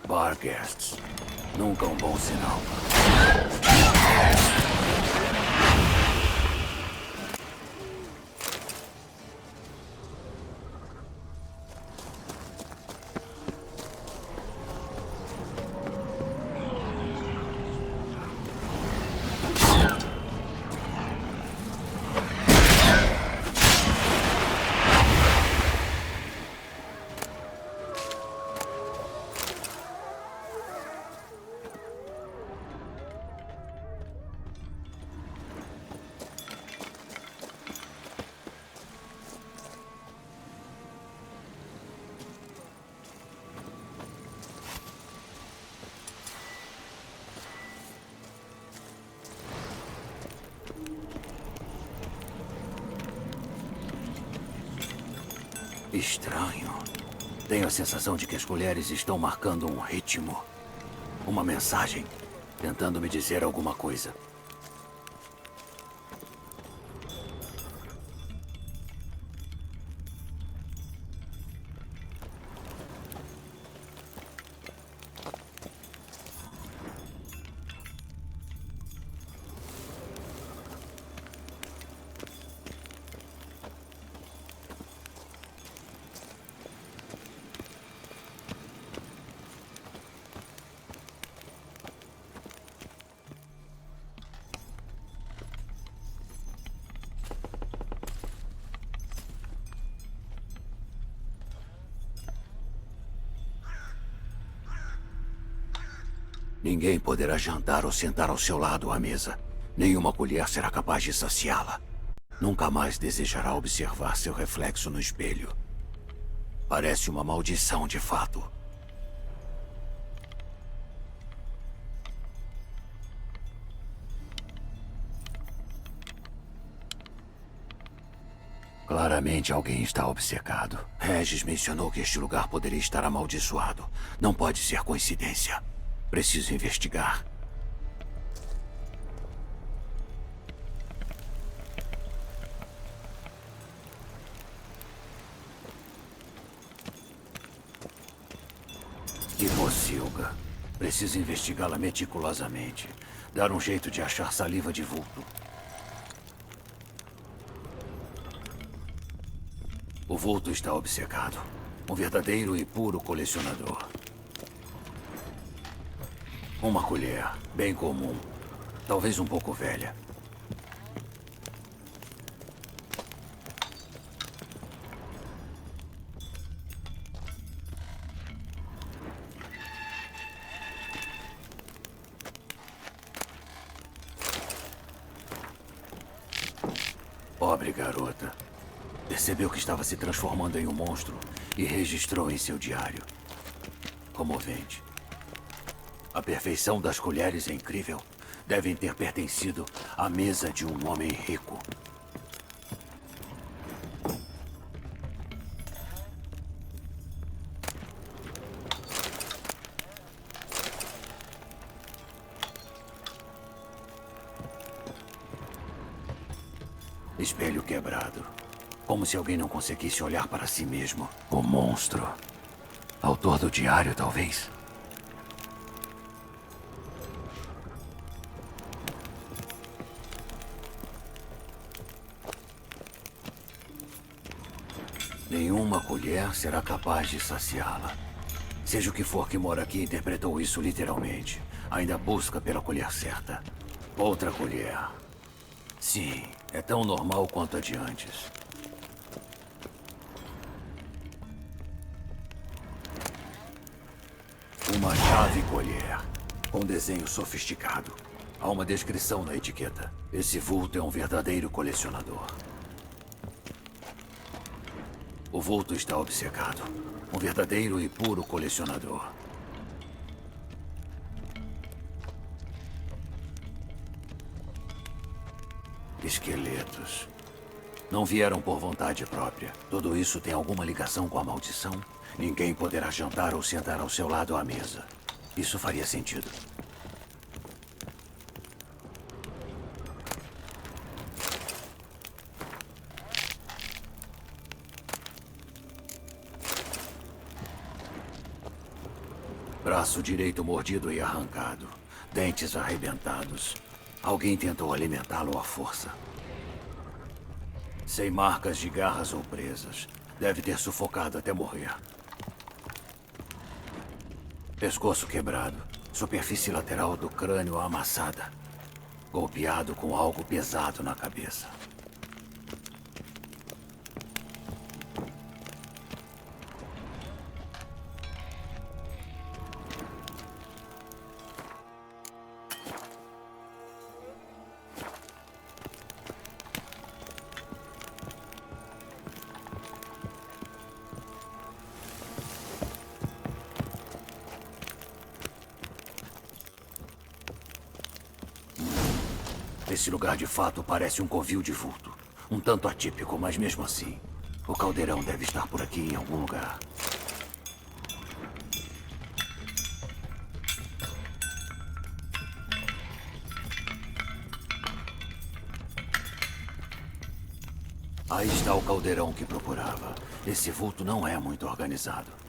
Barghests. Nunca um bom sinal. Estranho. Tenho a sensação de que as colheres estão marcando um ritmo. Uma mensagem. Tentando me dizer alguma coisa. Ninguém poderá jantar ou sentar ao seu lado à mesa. Nenhuma colher será capaz de saciá-la. Nunca mais desejará observar seu reflexo no espelho. Parece uma maldição de fato. Claramente alguém está obcecado. Regis mencionou que este lugar poderia estar amaldiçoado. Não pode ser coincidência. Preciso investigar. Que pocilga. Preciso investigá-la meticulosamente. Dar um jeito de achar saliva de vulto. O vulto está obcecado. Um verdadeiro e puro colecionador. Uma colher, bem comum. Talvez um pouco velha. Pobre garota. Percebeu que estava se transformando em um monstro e registrou em seu diário. Comovente. A perfeição das colheres é incrível. Devem ter pertencido à mesa de um homem rico. Espelho quebrado. Como se alguém não conseguisse olhar para si mesmo. O monstro. Autor do diário, talvez. Nenhuma colher será capaz de saciá-la. Seja o que for que mora aqui interpretou isso literalmente. Ainda busca pela colher certa. Outra colher. Sim, é tão normal quanto a de antes. Uma chave colher, com desenho sofisticado. Há uma descrição na etiqueta. Esse vulto é um verdadeiro colecionador. O vulto está obcecado. Um verdadeiro e puro colecionador. Esqueletos. Não vieram por vontade própria. Tudo isso tem alguma ligação com a maldição? Ninguém poderá jantar ou sentar ao seu lado à mesa. Isso faria sentido. Braço direito mordido e arrancado. Dentes arrebentados. Alguém tentou alimentá-lo à força. Sem marcas de garras ou presas. Deve ter sufocado até morrer. Pescoço quebrado. Superfície lateral do crânio amassada. Golpeado com algo pesado na cabeça. Esse lugar de fato parece um covil de vulto. Um tanto atípico, mas mesmo assim. O caldeirão deve estar por aqui em algum lugar. Aí está o caldeirão que procurava. Esse vulto não é muito organizado.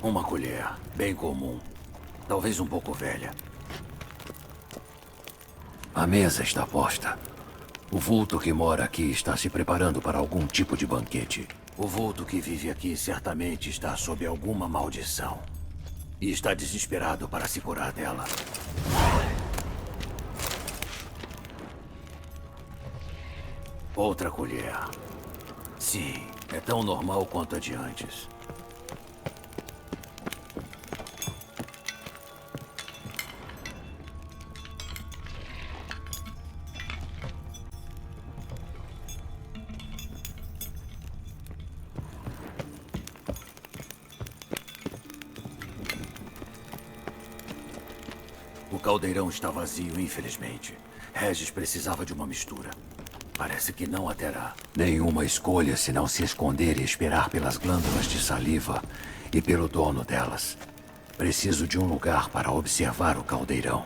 Uma colher, bem comum. Talvez um pouco velha. A mesa está posta. O vulto que mora aqui está se preparando para algum tipo de banquete. O vulto que vive aqui certamente está sob alguma maldição. E está desesperado para se curar dela. Outra colher. Sim, é tão normal quanto a de antes. O caldeirão está vazio, infelizmente. Regis precisava de uma mistura. Parece que não a terá. Nenhuma escolha senão se esconder e esperar pelas glândulas de saliva e pelo dono delas. Preciso de um lugar para observar o caldeirão.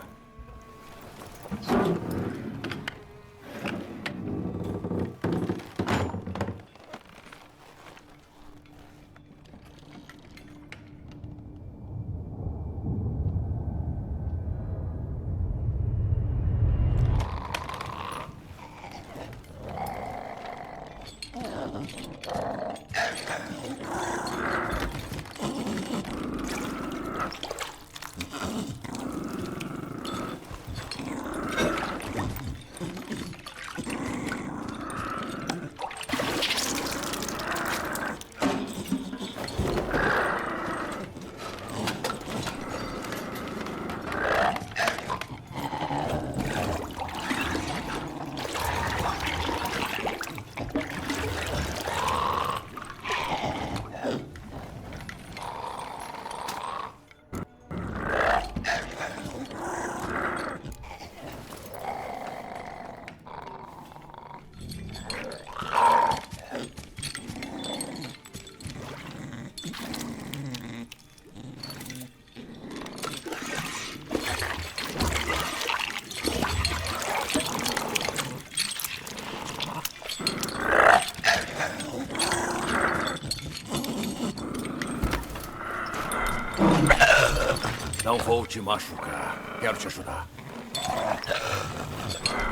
Não vou te machucar. Quero te ajudar.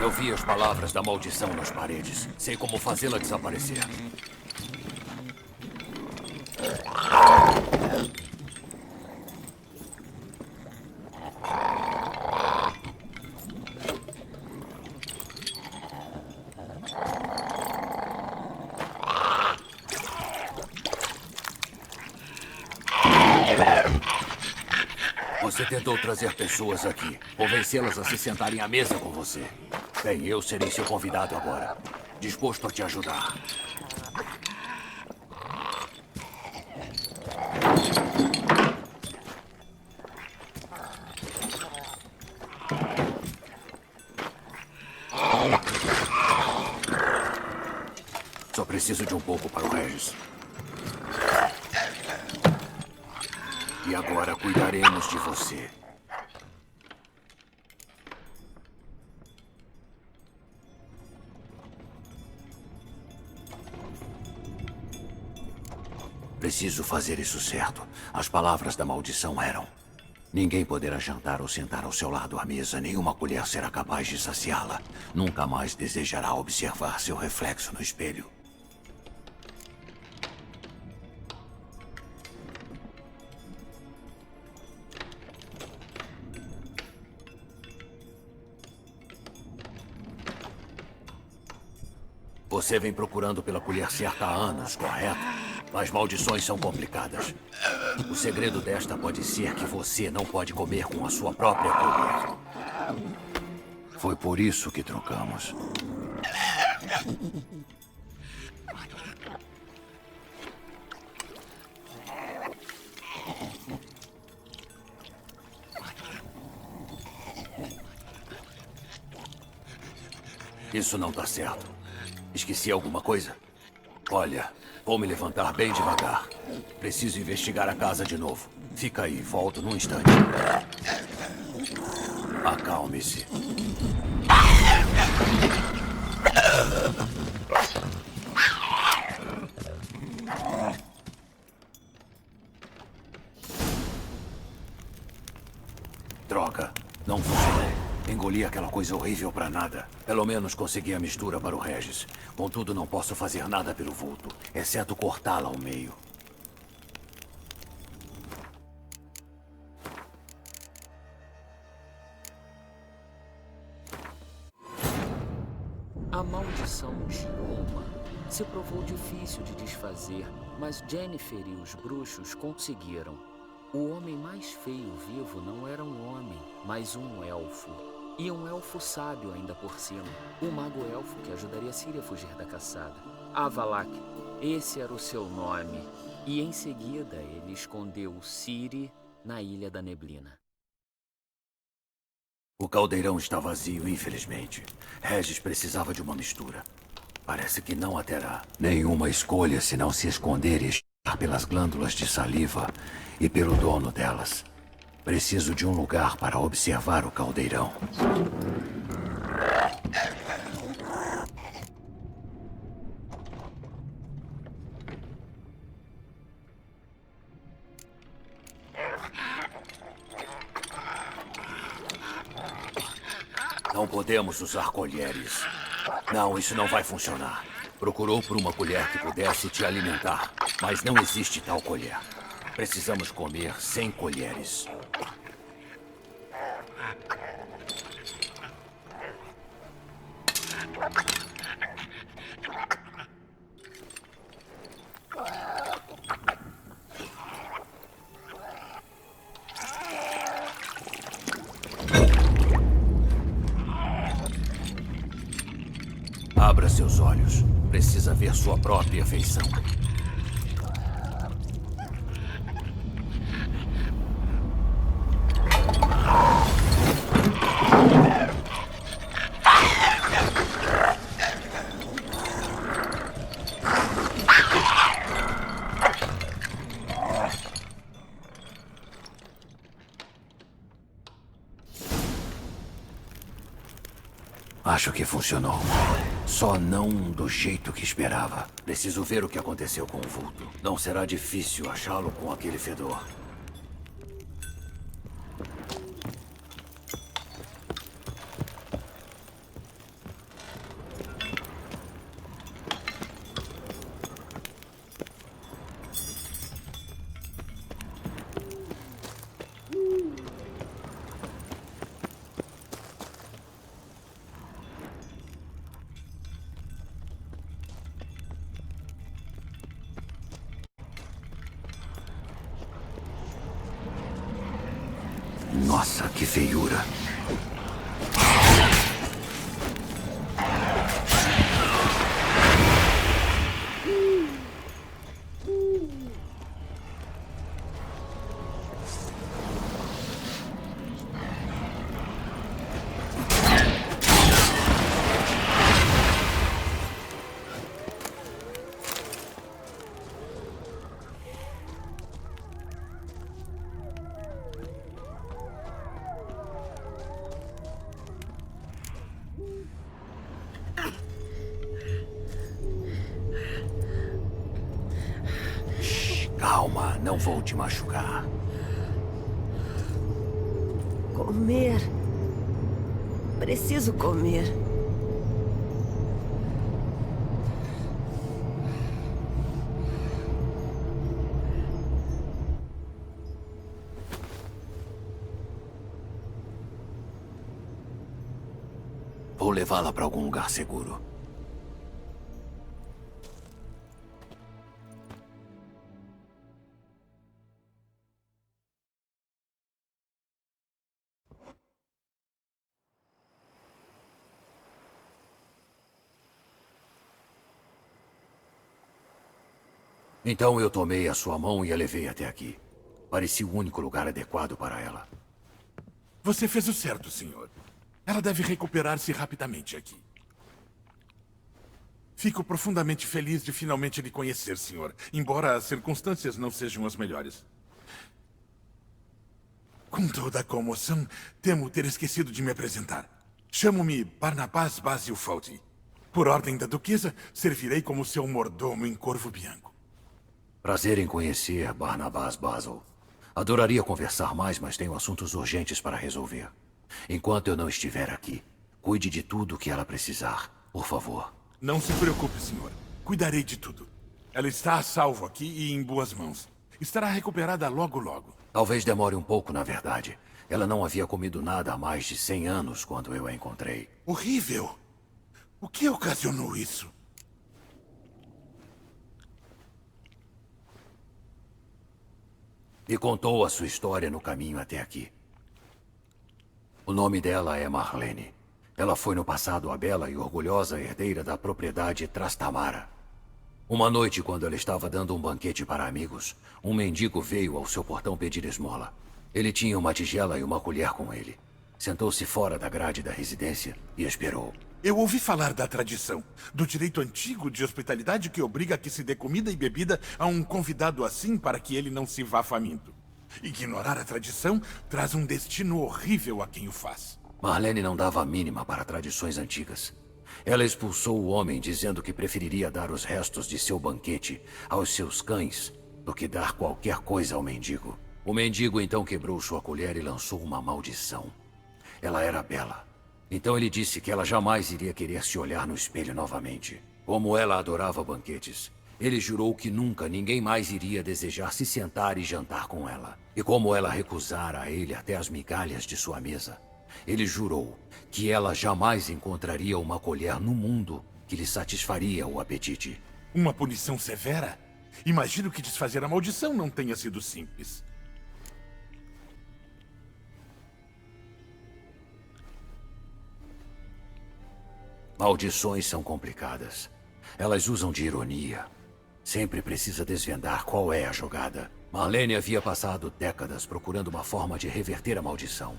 Eu vi as palavras da maldição nas paredes. Sei como fazê-la desaparecer. Você tentou trazer pessoas aqui, convencê-las a se sentarem à mesa com você. Bem, eu serei seu convidado agora. Disposto a te ajudar. Só preciso de um pouco para o Regis. E agora cuidaremos de você. preciso fazer isso certo. As palavras da maldição eram: ninguém poderá jantar ou sentar ao seu lado à mesa. Nenhuma colher será capaz de saciá-la. Nunca mais desejará observar seu reflexo no espelho. Você vem procurando pela colher certa há anos, correto? Mas maldições são complicadas. O segredo desta pode ser que você não pode comer com a sua própria colher. Foi por isso que trocamos. Isso não tá certo. Esqueci alguma coisa? Olha, vou me levantar bem devagar. Preciso investigar a casa de novo. Fica aí, volto num instante. Acalme-se. Droga, não funcionou. Engoli aquela coisa horrível pra nada. Pelo menos consegui a mistura para o Regis. Contudo, não posso fazer nada pelo vulto, exceto cortá-la ao meio. A maldição de Oma se provou difícil de desfazer, mas Jennifer e os bruxos conseguiram. O homem mais feio vivo não era um homem, mas um elfo. E um elfo sábio ainda por cima. Um mago-elfo que ajudaria Ciri a fugir da caçada. Avalak, esse era o seu nome. E em seguida ele escondeu Ciri na Ilha da Neblina. O caldeirão está vazio, infelizmente. Regis precisava de uma mistura. Parece que não a terá. Nenhuma escolha senão se esconder e esperar pelas glândulas de saliva e pelo dono delas. Preciso de um lugar para observar o caldeirão. Não podemos usar colheres. Não, isso não vai funcionar. Procurou por uma colher que pudesse te alimentar, mas não existe tal colher. Precisamos comer sem colheres. Abra seus olhos. Precisa ver sua própria feição. Acho que funcionou. Só não do jeito que esperava. Preciso ver o que aconteceu com o vulto. Não será difícil achá-lo com aquele fedor. Nossa, que feiura. Não vou te machucar. Comer. Preciso comer. Vou levá-la para algum lugar seguro. Então eu tomei a sua mão e a levei até aqui. Parecia o único lugar adequado para ela. Você fez o certo, senhor. Ela deve recuperar-se rapidamente aqui. Fico profundamente feliz de finalmente lhe conhecer, senhor. Embora as circunstâncias não sejam as melhores. Com toda a comoção, temo ter esquecido de me apresentar. Chamo-me Barnabás Basil Fawlty. Por ordem da duquesa, servirei como seu mordomo em Corvo Bianco. Prazer em conhecer, Barnabás Basil. Adoraria conversar mais, mas tenho assuntos urgentes para resolver. Enquanto eu não estiver aqui, cuide de tudo o que ela precisar, por favor. Não se preocupe, senhor. Cuidarei de tudo. Ela está a salvo aqui e em boas mãos. Estará recuperada logo, logo. Talvez demore um pouco, na verdade. Ela não havia comido nada há mais de 100 anos quando eu a encontrei. Horrível! O que ocasionou isso? Me contou a sua história no caminho até aqui. O nome dela é Marlene. Ela foi no passado a bela e orgulhosa herdeira da propriedade Trastamara. Uma noite, quando ela estava dando um banquete para amigos, um mendigo veio ao seu portão pedir esmola. Ele tinha uma tigela e uma colher com ele. Sentou-se fora da grade da residência e esperou. Eu ouvi falar da tradição, do direito antigo de hospitalidade que obriga a que se dê comida e bebida a um convidado assim para que ele não se vá faminto. Ignorar a tradição traz um destino horrível a quem o faz. Marlene não dava a mínima para tradições antigas. Ela expulsou o homem dizendo que preferiria dar os restos de seu banquete aos seus cães do que dar qualquer coisa ao mendigo. O mendigo então quebrou sua colher e lançou uma maldição. Ela era bela. Então ele disse que ela jamais iria querer se olhar no espelho novamente. Como ela adorava banquetes, ele jurou que nunca ninguém mais iria desejar se sentar e jantar com ela. E como ela recusara a ele até as migalhas de sua mesa, ele jurou que ela jamais encontraria uma colher no mundo que lhe satisfaria o apetite. Uma punição severa? Imagino que desfazer a maldição não tenha sido simples. Maldições são complicadas. Elas usam de ironia. Sempre precisa desvendar qual é a jogada. Marlene havia passado décadas procurando uma forma de reverter a maldição.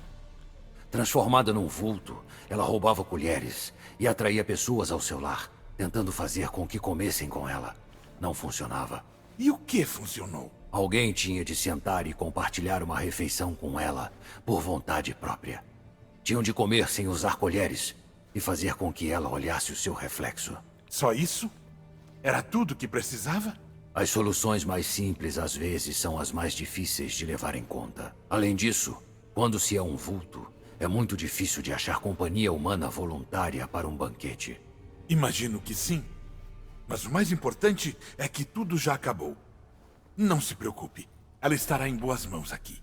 Transformada num vulto, ela roubava colheres e atraía pessoas ao seu lar, tentando fazer com que comessem com ela. Não funcionava. E o que funcionou? Alguém tinha de sentar e compartilhar uma refeição com ela, por vontade própria. Tinham de comer sem usar colheres e fazer com que ela olhasse o seu reflexo. Só isso? Era tudo que precisava? As soluções mais simples às vezes são as mais difíceis de levar em conta. Além disso, quando se é um vulto, é muito difícil de achar companhia humana voluntária para um banquete. Imagino que sim. Mas o mais importante é que tudo já acabou. Não se preocupe. Ela estará em boas mãos aqui.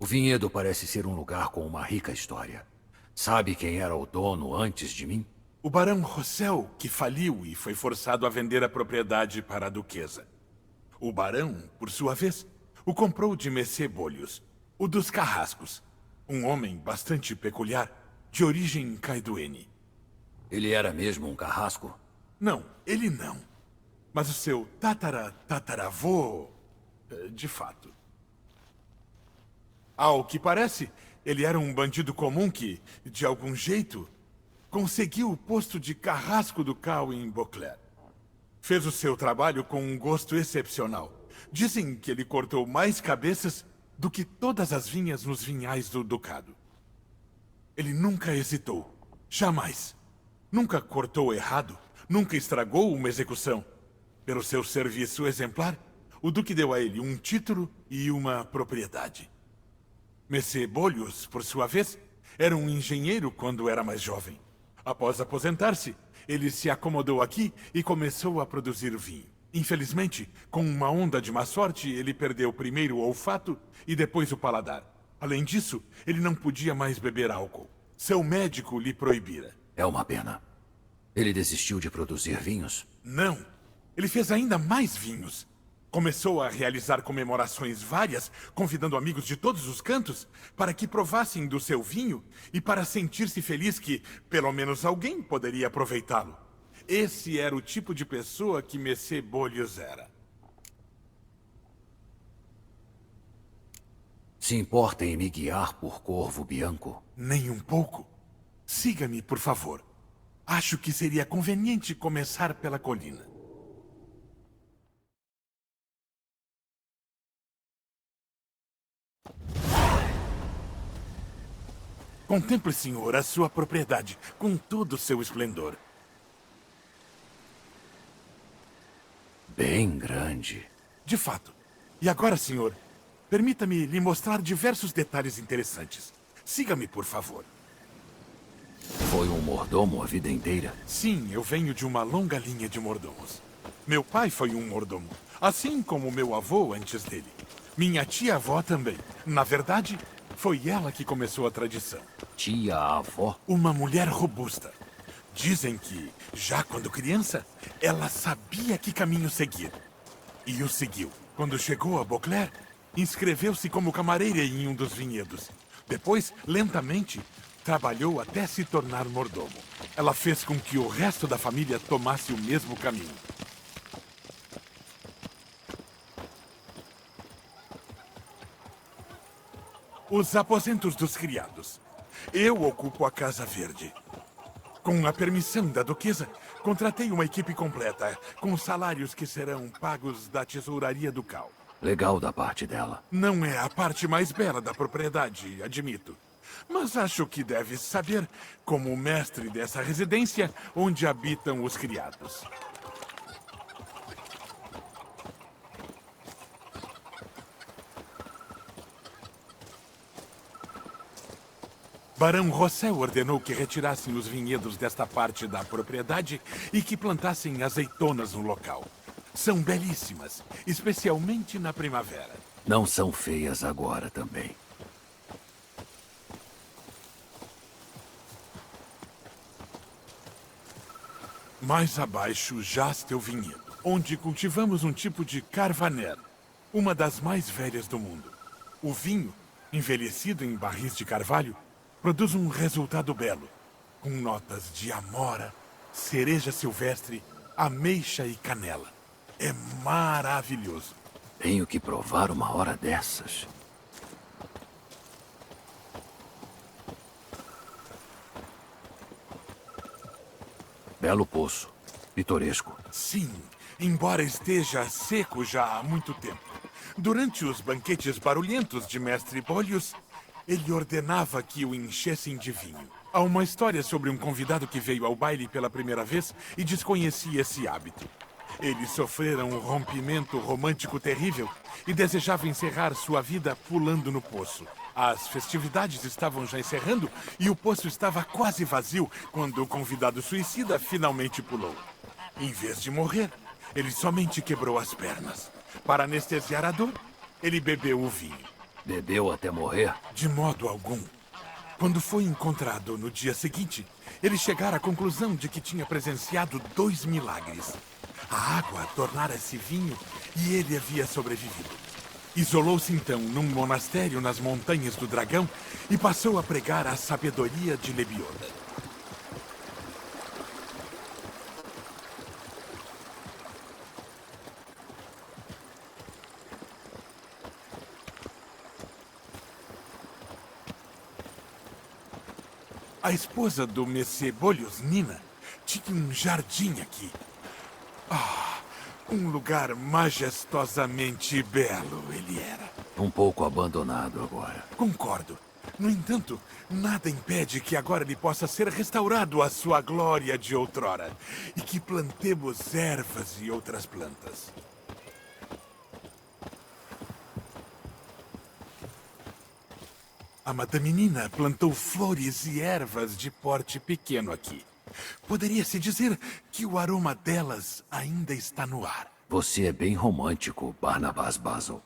O vinhedo parece ser um lugar com uma rica história. Sabe quem era o dono antes de mim? O barão Rossel, que faliu e foi forçado a vender a propriedade para a duquesa. O barão, por sua vez, o comprou de Messê Bolhos, o dos Carrascos, um homem bastante peculiar, de origem caiduene. Ele era mesmo um carrasco? Não, ele não. Mas o seu tataravô, de fato. Ao que parece, ele era um bandido comum que, de algum jeito, conseguiu o posto de carrasco do Cal em Beauclair. Fez o seu trabalho com um gosto excepcional. Dizem que ele cortou mais cabeças do que todas as vinhas nos vinhais do ducado. Ele nunca hesitou. Jamais. Nunca cortou errado. Nunca estragou uma execução. Pelo seu serviço exemplar, o Duque deu a ele um título e uma propriedade. Monsieur Bolhos, por sua vez, era um engenheiro quando era mais jovem. Após aposentar-se, ele se acomodou aqui e começou a produzir vinho. Infelizmente, com uma onda de má sorte, ele perdeu primeiro o olfato e depois o paladar. Além disso, ele não podia mais beber álcool. Seu médico lhe proibira. É uma pena. Ele desistiu de produzir vinhos? Não. Ele fez ainda mais vinhos. Começou a realizar comemorações várias, convidando amigos de todos os cantos para que provassem do seu vinho e para sentir-se feliz que, pelo menos, alguém poderia aproveitá-lo. Esse era o tipo de pessoa que Monsieur Bolhos era. Se importa em me guiar por Corvo Bianco? Nem um pouco. Siga-me, por favor. Acho que seria conveniente começar pela colina. Contemple, senhor, a sua propriedade, com todo o seu esplendor. Bem grande. De fato. E agora, senhor, permita-me lhe mostrar diversos detalhes interessantes. Siga-me, por favor. Foi um mordomo a vida inteira? Sim, eu venho de uma longa linha de mordomos. Meu pai foi um mordomo, assim como meu avô antes dele. Minha tia-avó também. Na verdade, foi ela que começou a tradição. Tia-avó? Uma mulher robusta. Dizem que, já quando criança, ela sabia que caminho seguir. E o seguiu. Quando chegou a Beauclair, inscreveu-se como camareira em um dos vinhedos. Depois, lentamente, trabalhou até se tornar mordomo. Ela fez com que o resto da família tomasse o mesmo caminho. Os aposentos dos criados. Eu ocupo a Casa Verde. Com a permissão da duquesa, contratei uma equipe completa, com salários que serão pagos da tesouraria ducal. Legal da parte dela. Não é a parte mais bela da propriedade, admito. Mas acho que deve saber, como mestre dessa residência, onde habitam os criados. Barão Rossel ordenou que retirassem os vinhedos desta parte da propriedade e que plantassem azeitonas no local. São belíssimas, especialmente na primavera. Não são feias agora também. Mais abaixo, jazta o vinhedo, onde cultivamos um tipo de Carvaner, uma das mais velhas do mundo. O vinho, envelhecido em barris de carvalho, produz um resultado belo, com notas de amora, cereja silvestre, ameixa e canela. É maravilhoso. Tenho que provar uma hora dessas. Belo poço. Pitoresco. Sim, embora esteja seco já há muito tempo. Durante os banquetes barulhentos de Mestre Bolhos, ele ordenava que o enchessem de vinho. Há uma história sobre um convidado que veio ao baile pela primeira vez e desconhecia esse hábito. Eles sofreram um rompimento romântico terrível e desejavam encerrar sua vida pulando no poço. As festividades estavam já encerrando e o poço estava quase vazio quando o convidado suicida finalmente pulou. Em vez de morrer, ele somente quebrou as pernas. Para anestesiar a dor, ele bebeu o vinho. Bebeu até morrer? De modo algum. Quando foi encontrado no dia seguinte, ele chegara à conclusão de que tinha presenciado 2 milagres. A água tornara-se vinho e ele havia sobrevivido. Isolou-se então num monastério nas Montanhas do Dragão e passou a pregar a sabedoria de Lebioda. A esposa do Monsieur Bolhos, Nina, tinha um jardim aqui. Um lugar majestosamente belo ele era. Um pouco abandonado agora. Concordo. No entanto, nada impede que agora ele possa ser restaurado à sua glória de outrora e que plantemos ervas e outras plantas. A Madame Nina plantou flores e ervas de porte pequeno aqui. Poderia-se dizer que o aroma delas ainda está no ar. Você é bem romântico, Barnabas Basil.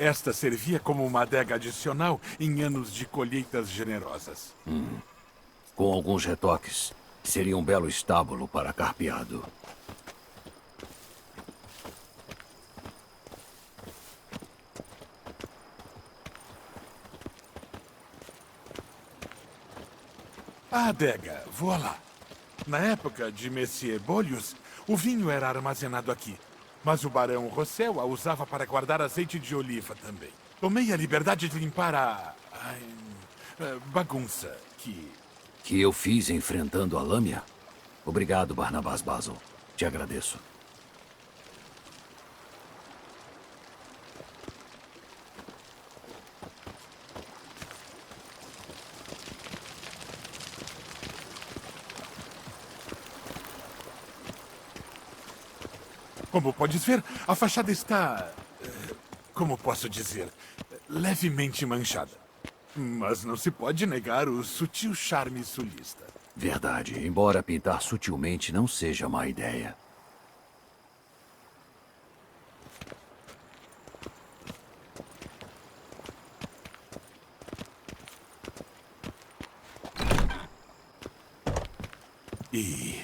Esta servia como uma adega adicional em anos de colheitas generosas. Com alguns retoques, seria um belo estábulo para carpeado. A adega, voilà. Na época de Monsieur Bollius, o vinho era armazenado aqui. Mas o Barão Rossel a usava para guardar azeite de oliva também. Tomei a liberdade de limpar a bagunça Que eu fiz enfrentando a lâmina? Obrigado, Barnabas Basil. Te agradeço. Como podes ver, a fachada está... como posso dizer? Levemente manchada. Mas não se pode negar o sutil charme sulista. Verdade, embora pintar sutilmente não seja má ideia. E...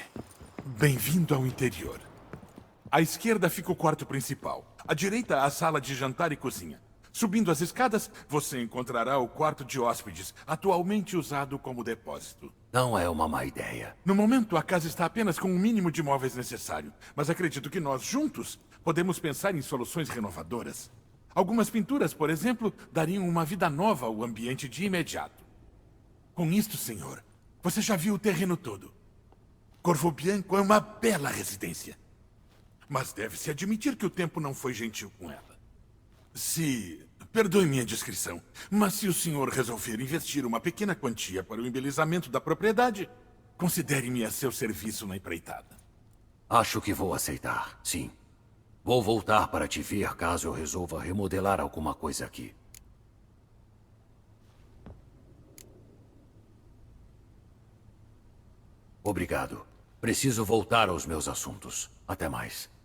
bem-vindo ao interior. À esquerda fica o quarto principal. À direita, a sala de jantar e cozinha. Subindo as escadas, você encontrará o quarto de hóspedes, atualmente usado como depósito. Não é uma má ideia. No momento, a casa está apenas com o mínimo de móveis necessário. Mas acredito que nós, juntos, podemos pensar em soluções renovadoras. Algumas pinturas, por exemplo, dariam uma vida nova ao ambiente de imediato. Com isto, senhor, você já viu o terreno todo. Corvo Bianco é uma bela residência. Mas deve-se admitir que o tempo não foi gentil com ela. Perdoe minha descrição, mas se o senhor resolver investir uma pequena quantia para o embelezamento da propriedade, considere-me a seu serviço na empreitada. Acho que vou aceitar, sim. Vou voltar para te ver caso eu resolva remodelar alguma coisa aqui. Obrigado. Preciso voltar aos meus assuntos. Até mais.